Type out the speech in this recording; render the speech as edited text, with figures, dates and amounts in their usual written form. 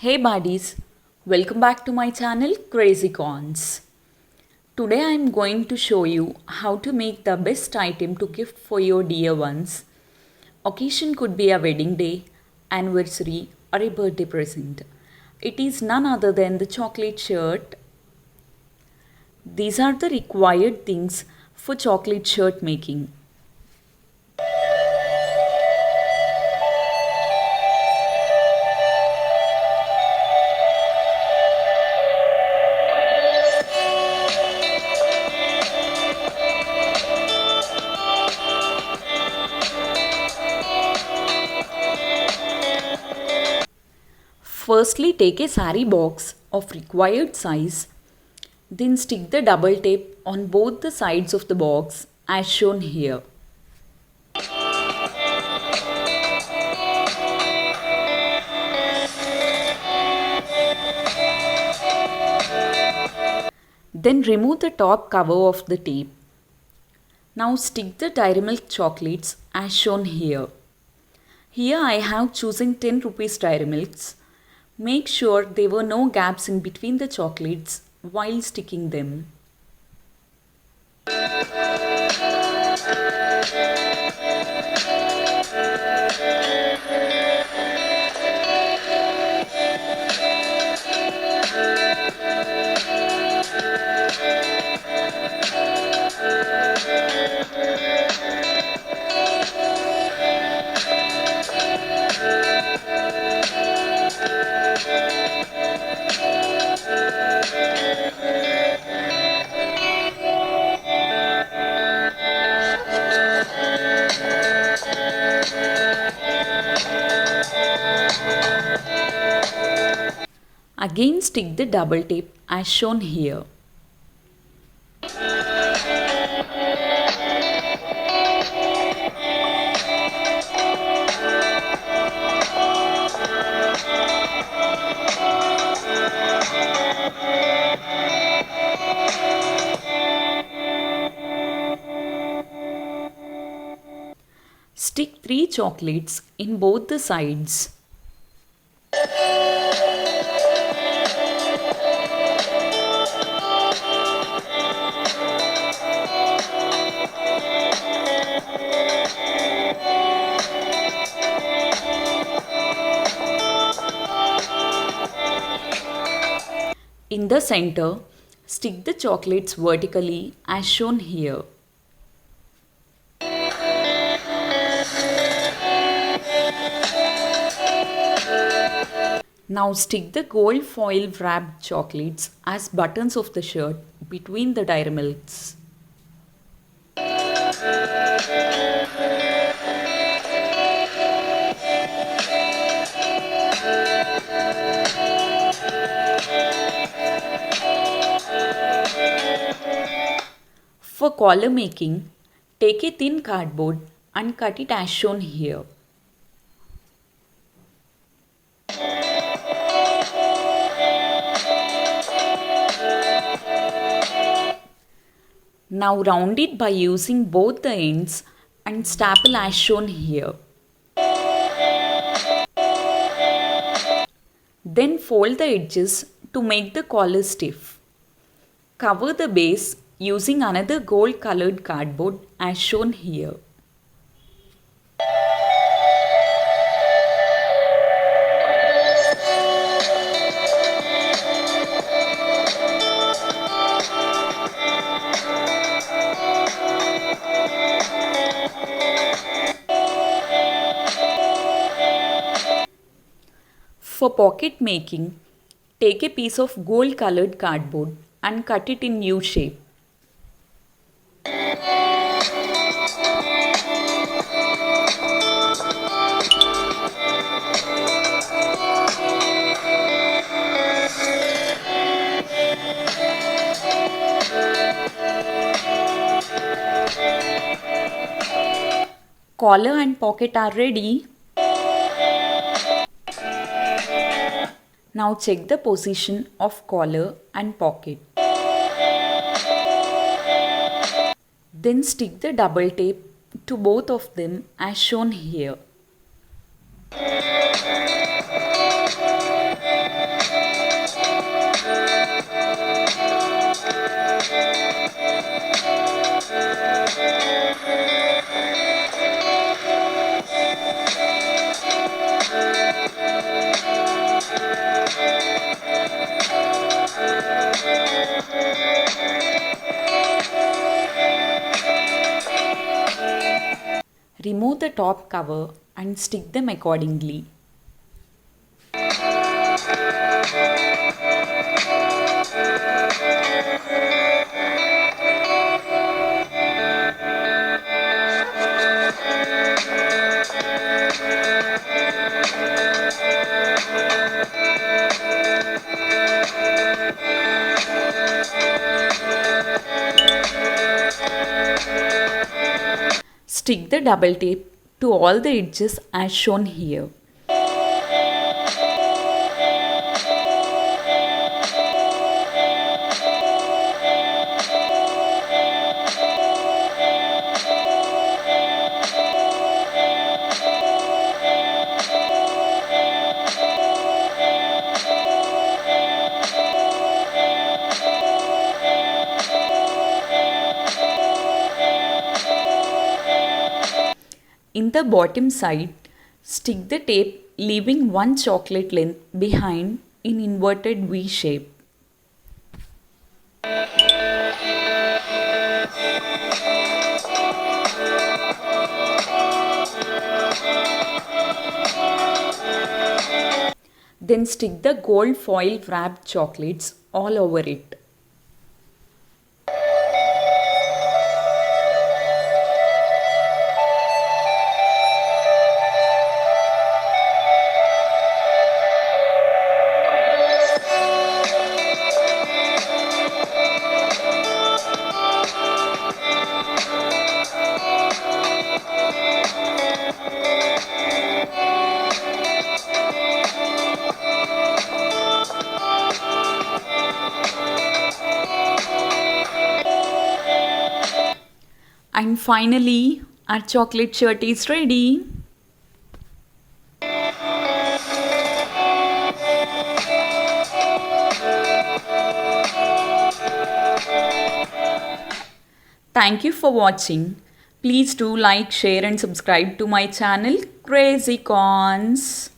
Hey buddies, welcome back to my channel CrazIcons. Today I am going to show you how to make the best item to gift for your dear ones. Occasion could be a wedding day, anniversary or a birthday present. It is none other than the chocolate shirt. These are the required things for chocolate shirt making. Firstly, take a saree box of required size, then stick the double tape on both the sides of the box as shown here. Then remove the top cover of the tape. Now stick the dairy milk chocolates as shown here. Here I have chosen 10 rupees dairy milks. Make sure there were no gaps in between the chocolates while sticking them. Again stick the double tape as shown here. Stick 3 chocolates in both the sides. In the center, stick the chocolates vertically as shown here. Now stick the gold foil wrapped chocolates as buttons of the shirt between the dairy milks. For collar making, take a thin cardboard and cut it as shown here. Now round it by using both the ends and staple as shown here. Then fold the edges to make the collar stiff. Cover the base using another gold colored cardboard as shown here. For pocket making, take a piece of gold colored cardboard and cut it in U shape. Collar and pocket are ready. Now check the position of collar and pocket. Then stick the double tape to both of them as shown here. Remove the top cover and stick them accordingly. Stick the double tape to all the edges as shown here. In the bottom side, stick the tape leaving one chocolate length behind in inverted V shape. Then stick the gold foil wrapped chocolates all over it. And finally, our chocolate shirt is ready. Thank you for watching. Please do like, share and subscribe to my channel CrazIcons.